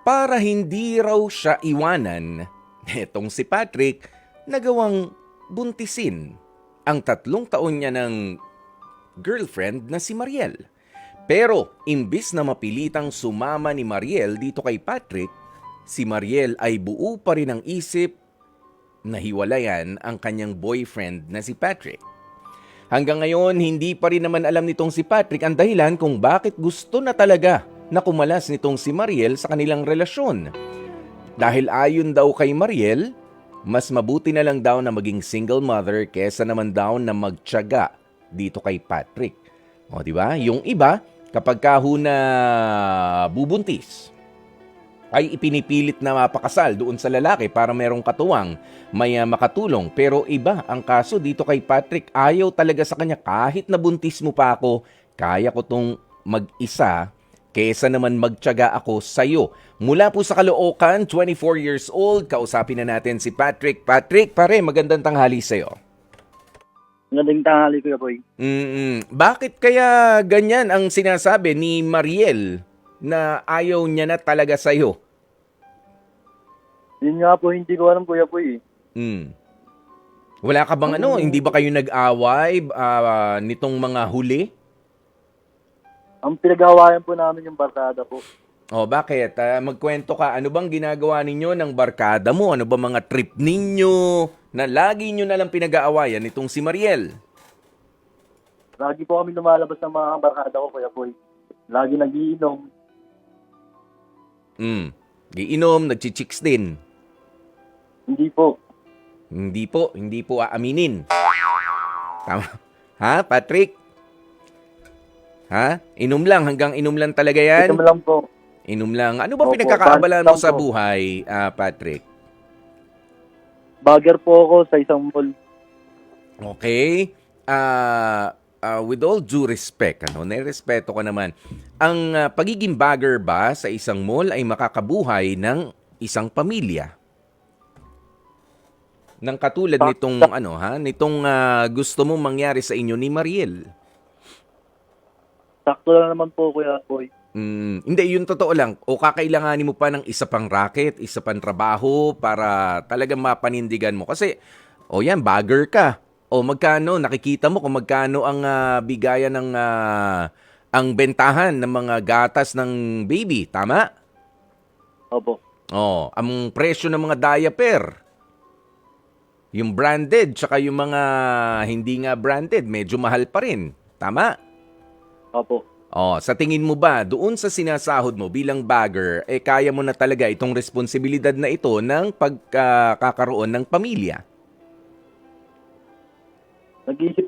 para hindi raw siya iwanan, etong si Patrick nagawang buntisin ang 3 taon niya ng girlfriend na si Mariel. Pero imbis na mapilitang sumama ni Mariel dito kay Patrick, si Mariel ay buo pa rin ang isip na hiwalayan ang kanyang boyfriend na si Patrick. Hanggang ngayon, hindi pa rin naman alam nitong si Patrick ang dahilan kung bakit gusto na talaga na kumalas nitong si Mariel sa kanilang relasyon. Dahil ayon daw kay Mariel, mas mabuti na lang daw na maging single mother kesa naman daw na magtiyaga dito kay Patrick. O, di ba? Yung iba, kapag na bubuntis, ay ipinipilit na mapakasal doon sa lalaki para merong katuwang may makatulong. Pero iba ang kaso dito kay Patrick, ayaw talaga sa kanya. Kahit nabuntis mo pa ako, kaya ko tong mag-isa kesa naman magtiyaga ako sa'yo. Mula po sa Caloocan, 24 years old, kausapin na natin si Patrick. Patrick, pare, magandang tanghali sa'yo. Magandang tanghali, Kuya Boy. Bakit kaya ganyan ang sinasabi ni Mariel na ayaw niya na talaga sa'yo? Yun nga po, hindi ko alam, Kuya Boy. Wala ka bang hindi ba kayo nag-away nitong mga huli? Ang pinag-awayan po namin yung barkada po. O bakit? Magkwento ka, ano bang ginagawa ninyo ng barkada mo? Ano ba mga trip ninyo na lagi nyo nalang pinag-aawayan nitong si Mariel? Lagi po kami lumalabas ng mga barkada ko, Kuya Boy. Lagi nagiinom. Giinom, nagchichicks din. Hindi po. Hindi po aaminin. Tama. Ha, Patrick? Ha? Inom lang, hanggang inom lang talaga yan? Inom lang po. Inom lang. Ano ba Opo, pinagkakaabalahan mo basta sa po. buhay, Patrick? Bagger po ako sa isang mall. Okay. With all due respect, nairespeto ko naman, ang pagiging bagger ba sa isang mall ay makakabuhay ng isang pamilya? Nang katulad nitong nitong gusto mong mangyari sa inyo ni Mariel. Sakto lang naman po, Kuya Boy. Hindi, yun totoo lang. O kakailanganin mo pa ng isa pang racket, isa pang trabaho para talagang mapanindigan mo. Kasi, yan, bagger ka. O magkano, nakikita mo kung magkano ang bigayan ng ang bentahan ng mga gatas ng baby. Tama? Opo. Ang presyo ng mga diaper. Yung branded, tsaka yung mga hindi nga branded, medyo mahal pa rin. Tama? Opo. Sa tingin mo ba, doon sa sinasahod mo bilang bagger, kaya mo na talaga itong responsibilidad na ito ng pagkakaroon ng pamilya? Nag-iisip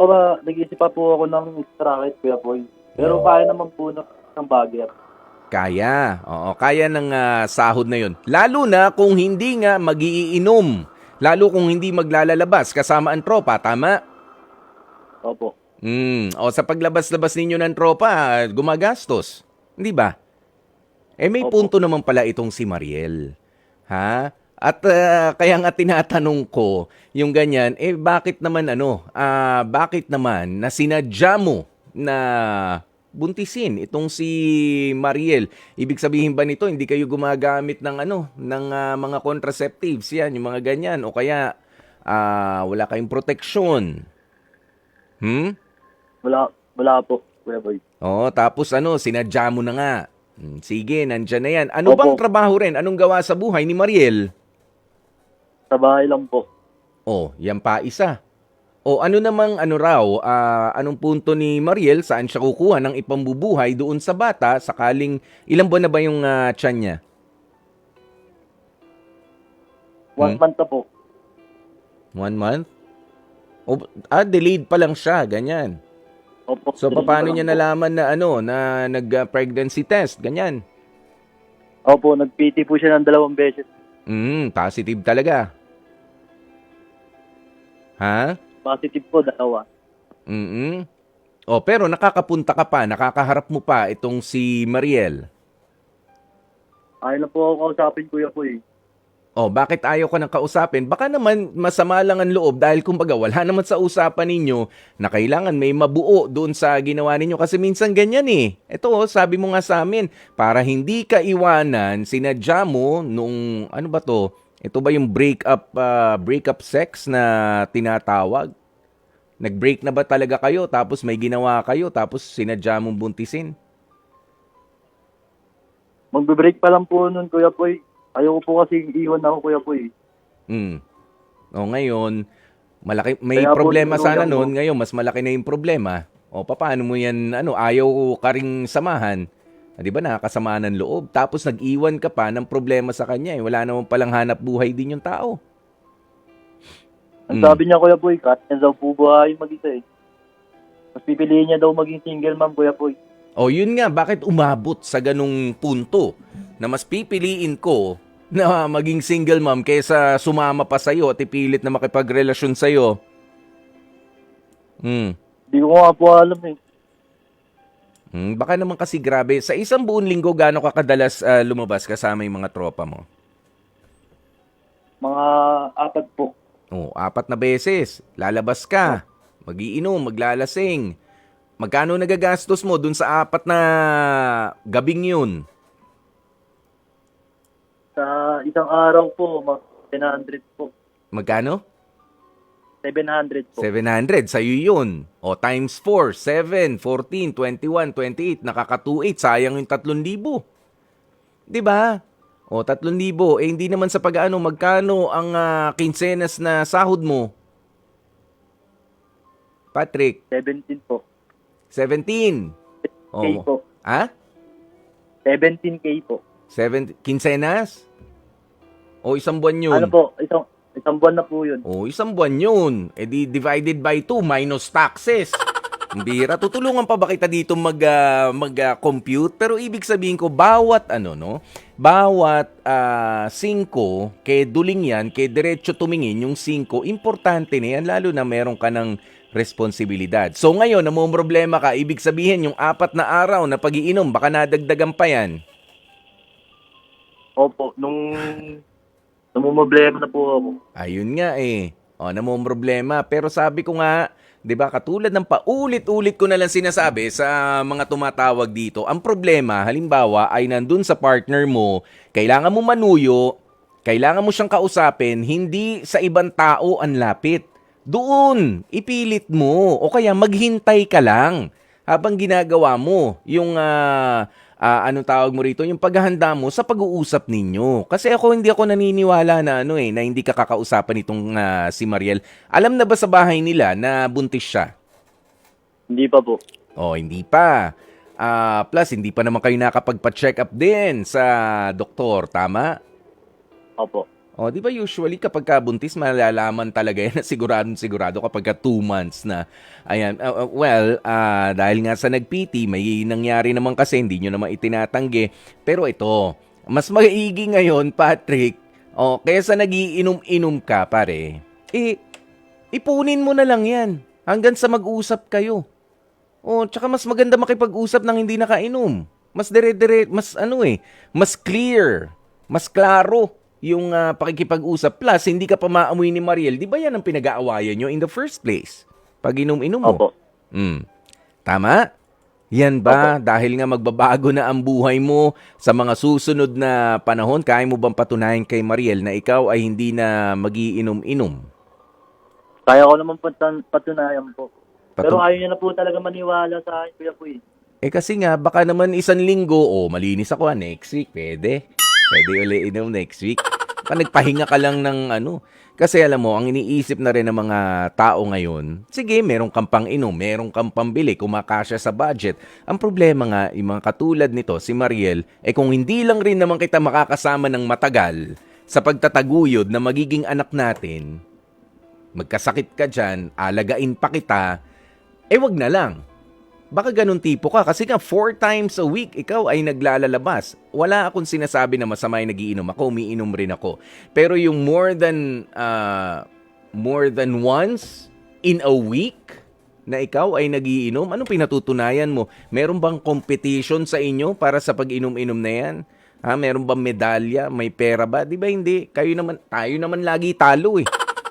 pa po ako ng racket, Kuya Boy. Pero kaya naman po ng bagger. Kaya. Kaya ng sahod na yun. Lalo na kung hindi nga magiinom. Lalo kung hindi maglalalabas kasama ang tropa, tama? Opo. Sa paglabas-labas ninyo ng tropa, gumagastos. Hindi ba? May Opo. punto naman pala itong si Mariel. Ha? At kaya nga tinatanong ko, yung ganyan, bakit naman bakit naman na sinadya mo na buntisin itong si Mariel? Ibig sabihin ba nito, hindi kayo gumagamit ng ng mga contraceptives, yan, yung mga ganyan, o kaya wala kayong proteksyon? Wala po, Kuya Boy. Tapos sinadya mo na nga. Sige, nandyan na yan. Ano bang Opo. trabaho rin? Anong gawa sa buhay ni Mariel? Sa bahay lang po. Yan pa isa. Ano namang anong punto ni Mariel, saan siya kukuha ng ipambubuhay doon sa bata sakaling ilang buwan na ba yung tiyan niya? 1 month na po. 1 month? Delayed pa lang siya, ganyan. Opo. So, Dinig paano ko niya lang po. nalaman na nag-pregnancy test, ganyan? Opo, nag-PT po siya ng 2 beses. Positive talaga. Ha? Positive po, 2. Pero nakakapunta ka pa, nakakaharap mo pa itong si Mariel. Ayaw na po ako kausapin, Kuya Boy. Oh, bakit ayaw ka nang kausapin? Baka naman masama lang ang loob dahil kumbaga wala naman sa usapan ninyo na kailangan may mabuo doon sa ginawa ninyo kasi minsan ganyan eh. Ito, oh, sabi mo nga sa amin, para hindi ka iwanan, sinadya mo nung ano ba to? Ito ba yung breakup sex na tinatawag? Nag-break na ba talaga kayo tapos may ginawa kayo tapos sinadya mong buntisin? Magbe-break pa lang po nun, Kuya Poy. Ayoko po kasi iwan ako, Kuya Poy. Mm. O ngayon, may Kaya po, problema sana tinulungan noon, ngayon mas malaki na yung problema. O paano mo yan, ayaw ka ring samahan. Di ba nakakasama ng loob? Tapos nag-iwan ka pa ng problema sa kanya. Wala naman palang hanap buhay din yung tao. Ang sabi niya, Kuya Poy, kahit niya daw po buhay mag-isa eh. Mas pipiliin niya daw maging single ma'am, Kuya Poy. O yun nga, bakit umabot sa ganung punto na mas pipiliin ko na maging single mom kaysa sumama pa sa'yo at ipilit na makipagrelasyon sa'yo? Hindi ko nga po alam eh. Baka naman kasi grabe. Sa isang buong linggo, gaano ka kadalas lumabas kasama yung mga tropa mo? Mga 4 po. Oh, 4 na beses. Lalabas ka. Magiinom, maglalasing. Magkano nagagastos mo dun sa 4 na gabing yun? Sa isang araw po, 700 po. Magkano? 700 po. 700, sa'yo yun. O, times 4, 7, 14, 21, 28, nakaka-28, sayang yung 3,000. Diba? O, 3,000. Eh, hindi naman sa pag-ano, magkano ang kinsenas na sahod mo? Patrick? 17 po. 17. K po. Ha? 17K po. Kinsenas? O, isang buwan yun? Ano po, isang buwan na po yun. O, isang buwan yun. E di divided by 2 minus taxes. Ang bira. Tutulungan pa ba kita dito mag-compute? Pero ibig sabihin ko, bawat 5, kay duling yan, kay diretso tumingin yung 5, importante na yan, lalo na meron ka ng responsibilidad. So ngayon, namong problema ka, ibig sabihin yung 4 na araw na pag-iinom, baka nadagdagan pa yan. Opo, nung namumblema na po ako. Ayun nga eh. O, namong problema. Pero sabi ko nga, 'di ba, katulad ng paulit-ulit ko na lang sinasabi sa mga tumatawag dito, ang problema, halimbawa, ay nandun sa partner mo, kailangan mo manuyo, kailangan mo siyang kausapin, hindi sa ibang tao ang lapit. Doon, ipilit mo. O kaya maghintay ka lang habang ginagawa mo yung anong tawag mo rito, yung paghahanda mo sa pag-uusap ninyo. Kasi hindi ako naniniwala na na hindi ka kakausapan itong si Mariel. Alam na ba sa bahay nila na buntis siya? Hindi pa po. Oh, hindi pa. Plus, hindi pa naman kayo nakapagpa-check up din sa doktor, tama? Opo. Oh, di ba usually kapag ka buntis, malalaman talaga yan na sigurado kapag ka 2 months na. Ayan, dahil nga sa nag-PT, may nangyari naman kasi, hindi nyo naman itinatanggi. Pero ito, mas maigi ngayon, Patrick, kaysa nagiinom-inom ka, pare, ipunin mo na lang yan hanggang sa mag-usap kayo. Tsaka mas maganda makipag-usap nang hindi nakainom. Mas mas clear, mas klaro yung pakikipag-usap. Plus, hindi ka pa maamoy ni Mariel. Di ba yan ang pinag-aawayan nyo in the first place? Pag inom-inom mo. Opo. Tama? Yan ba? Opo. Dahil nga magbabago na ang buhay mo sa mga susunod na panahon, kaya mo bang patunayan kay Mariel na ikaw ay hindi na magiinom-inom? Kaya ko naman patunayan po. Pero ayaw niya na po talaga maniwala sa akin, Kuya Puy. Kasi nga, baka naman 1 linggo, malinis ako, next week, pwede. Pwede uli inom next week. Nagpahinga ka lang ng Kasi alam mo, ang iniisip na rin ng mga tao ngayon, sige, meron kang pang inom, meron kang pambili, kumakasya sa budget. Ang problema nga, yung mga katulad nito, si Mariel, kung hindi lang rin naman kita makakasama ng matagal sa pagtataguyod na magiging anak natin, magkasakit ka dyan, alagain pa kita, wag na lang. Baka ganun tipo ka kasi nga 4 times a week ikaw ay naglalalabas. Wala akong sinasabi na masama yung nagiinom ako, umiinom rin ako. Pero yung more than once in a week na ikaw ay nagiinom, anong pinatutunayan mo? Meron bang competition sa inyo para sa pag-inom-inom na yan? Meron bang medalya? May pera ba? Di ba hindi? Tayo naman lagi talo eh.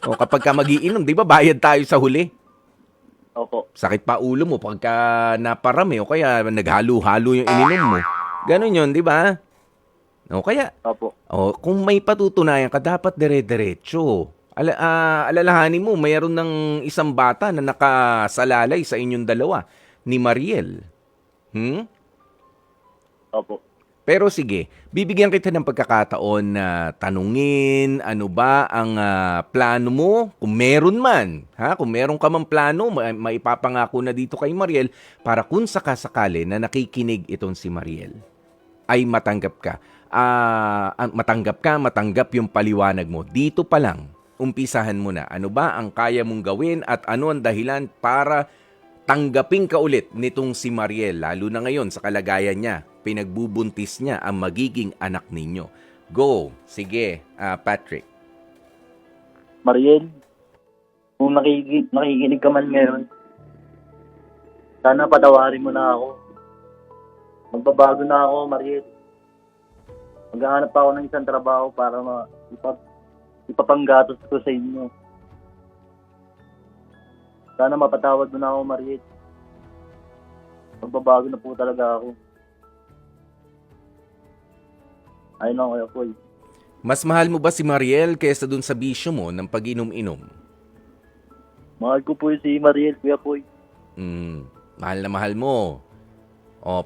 O kapag ka magiinom, di ba bayad tayo sa huli? Opo. Sakit pa ulo mo pagka naparami o kaya naghalo-halo yung ininom mo. Ganon yun, di ba? O kaya, Opo. kung may patutunayan ka, dapat dire-diretso. Alalahanin mo, mayroon ng isang bata na nakasalalay sa inyong dalawa, ni Mariel. Opo. Pero sige, bibigyan kita ng pagkakataon na tanungin ano ba ang plano mo, kung meron man. Kung meron ka mang plano, maipapangako na dito kay Mariel para kung sakasakali na nakikinig itong si Mariel, ay matanggap ka yung paliwanag mo. Dito pa lang, umpisahan mo na. Ano ba ang kaya mong gawin at ano ang dahilan para tanggapin ka ulit nitong si Mariel, lalo na ngayon sa kalagayan niya. Pinagbubuntis niya ang magiging anak ninyo. Go. Sige, Patrick. Mariel, kung nakikinig ka man ngayon, sana patawarin mo na ako. Magbabago na ako, Mariel. Maghahanap ako ng isang trabaho para ipapanggatos ko sa inyo. Sana mapatawad mo na ako, Mariel. Magbabago na po talaga ako. Ayun lang kayo po. Mas mahal mo ba si Mariel kaysa dun sa bisyo mo ng pag-inom-inom? Mahal ko po si Mariel, Kuya Poy. Mahal na mahal mo.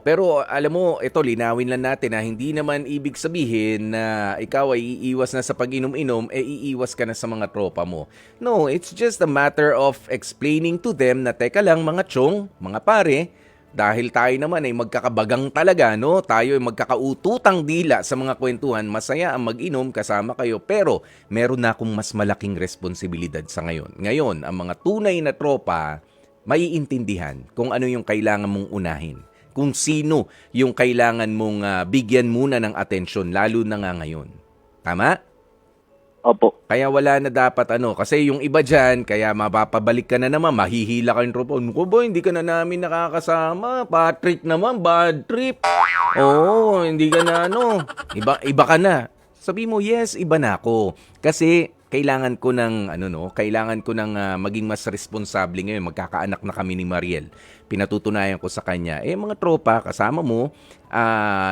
Pero alam mo, ito linawin lang natin na hindi naman ibig sabihin na ikaw ay iiwas na sa pag-inom-inom, iiwas ka na sa mga tropa mo. No, it's just a matter of explaining to them na teka lang mga chong, mga pare, dahil tayo naman ay magkakabagang talaga, no? Tayo ay magkakaututang dila sa mga kwentuhan, masaya ang mag-inom kasama kayo, pero meron na akong mas malaking responsibilidad sa ngayon. Ngayon, ang mga tunay na tropa, maiintindihan kung ano yung kailangan mong unahin. Kung sino yung kailangan mong bigyan muna ng atensyon, lalo na nga ngayon. Tama? Opo. Kaya wala na dapat kasi yung iba dyan, kaya mapapabalik ka na naman, mahihila ka yung tropa. Ano ko ba, hindi ka na namin nakakasama. Patrick naman, bad trip. Oo, hindi ka na iba ka na. Sabi mo, yes, iba na ako. Kasi kailangan ko ng maging mas responsable ngayon. Magkakaanak na kami ni Mariel. Pinatutunayan ko sa kanya, mga tropa, kasama mo,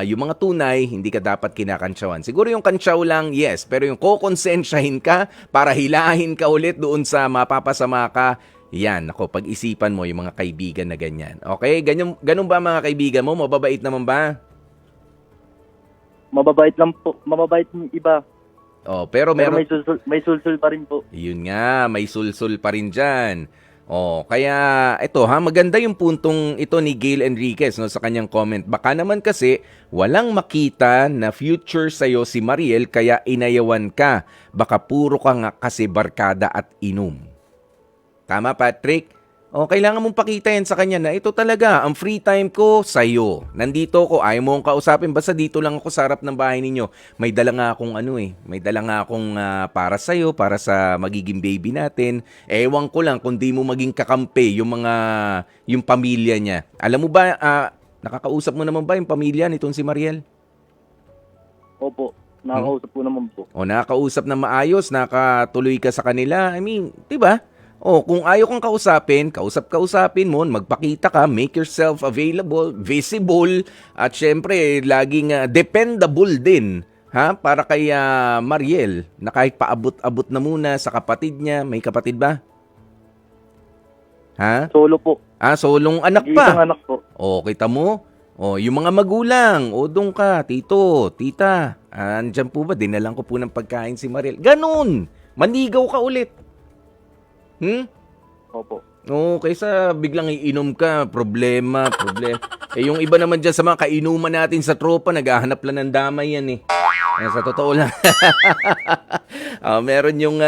yung mga tunay, hindi ka dapat kinakantsawan. Siguro yung kantsaw lang, yes, pero yung kokonsensyahin ka para hilahin ka ulit doon sa mapapasama ka, yan, pag-isipan mo yung mga kaibigan na ganyan. Okay? Ganun ba mga kaibigan mo? Mababait naman ba? Mababait lang po. Mababait yung iba. Pero meron... may sulsul pa rin po. Yun nga, may sulsul pa rin dyan. Kaya ito maganda yung puntong ito ni Gail Enriquez sa kanyang comment. Baka naman kasi walang makita na future sa'yo si Mariel kaya inayawan ka. Baka puro ka nga kasi barkada at inom. Tama, Patrick? Kailangan mong pakita yan sa kanya na ito talaga, ang free time ko sa'yo. Nandito ako, ayaw mo akong kausapin, basta dito lang ako sa harap ng bahay ninyo. May dala nga akong para sa'yo, para sa magiging baby natin. Ewan ko lang kung di mo maging kakampi yung pamilya niya. Alam mo ba, nakakausap mo naman ba yung pamilya nitong si Mariel? Opo, nakakausap po naman po. Nakakausap na maayos, nakatuloy ka sa kanila. I mean, di ba? Kung ayaw kang kausapin mo, magpakita ka, make yourself available, visible, at syempre, laging dependable din, para kay Mariel, na kahit paabot-abot na muna sa kapatid niya. May kapatid ba? Solo po. Solong anak pa. Isang anak po. Kita mo? Yung mga magulang, doon ka, tito, tita, andyan po ba? Dinalang ko po ng pagkain si Mariel. Ganun! Manigaw ka ulit. Opo. Kaysa biglang iinom ka, problema. Yung iba naman dyan sa mga kainuman natin sa tropa, naghahanap lang ng damay yan sa totoo lang. Meron yung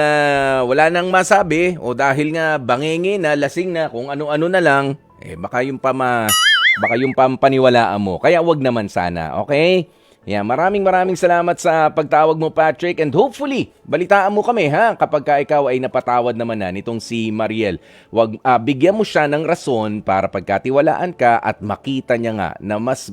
wala nang masabi, dahil nga bangenge na, lasing na, kung ano-ano na lang, baka yung pampaniwalaan mo. Kaya wag naman sana, okay? Yeah, maraming salamat sa pagtawag mo, Patrick, and hopefully balitaan mo kami ha kapag ka ikaw ay napatawad naman na nitong si Mariel. Bigyan mo siya ng rason para pagkatiwalaan ka at makita niya nga na mas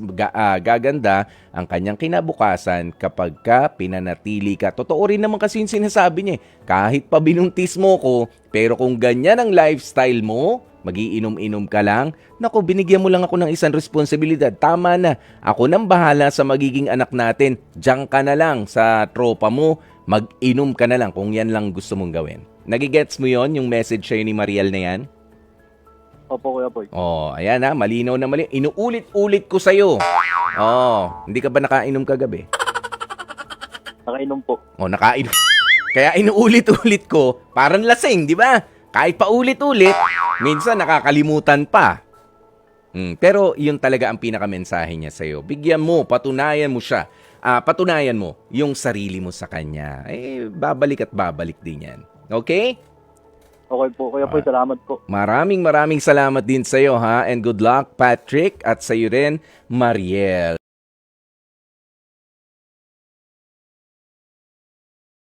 gaganda ang kanyang kinabukasan kapag ka pinanatili ka. Totoo rin naman kasi yung sinasabi niya, kahit pa binuntis mo ko, pero kung ganyan ang lifestyle mo, magiinom-inom ka lang, naku, binigyan mo lang ako ng isang responsibilidad. Tama na, ako nang bahala sa magiging anak natin. Diyan ka na lang sa tropa mo, mag-inom ka na lang kung yan lang gusto mong gawin. Nagigets mo yon yung message sa'yo ni Mariel na yan? Opo, Kuya Boy. Oh, ayan ha, malinaw na malinaw. Inuulit-ulit ko sa'yo. Oh, hindi ka ba nakainom kagabi? Nakainom po. Oh, nakainom. Kaya inuulit-ulit ko, parang lasing, di ba? Kahit pa ulit-ulit, minsan nakakalimutan pa. Pero yun talaga ang pinakamensahe niya sa'yo. Bigyan mo, patunayan mo siya. Patunayan mo yung sarili mo sa kanya. Babalik at babalik din yan. Okay? Okay po, Kuya Boy. Salamat po. Maraming salamat din sa'yo ha. And good luck, Patrick. At sa'yo rin, Mariel.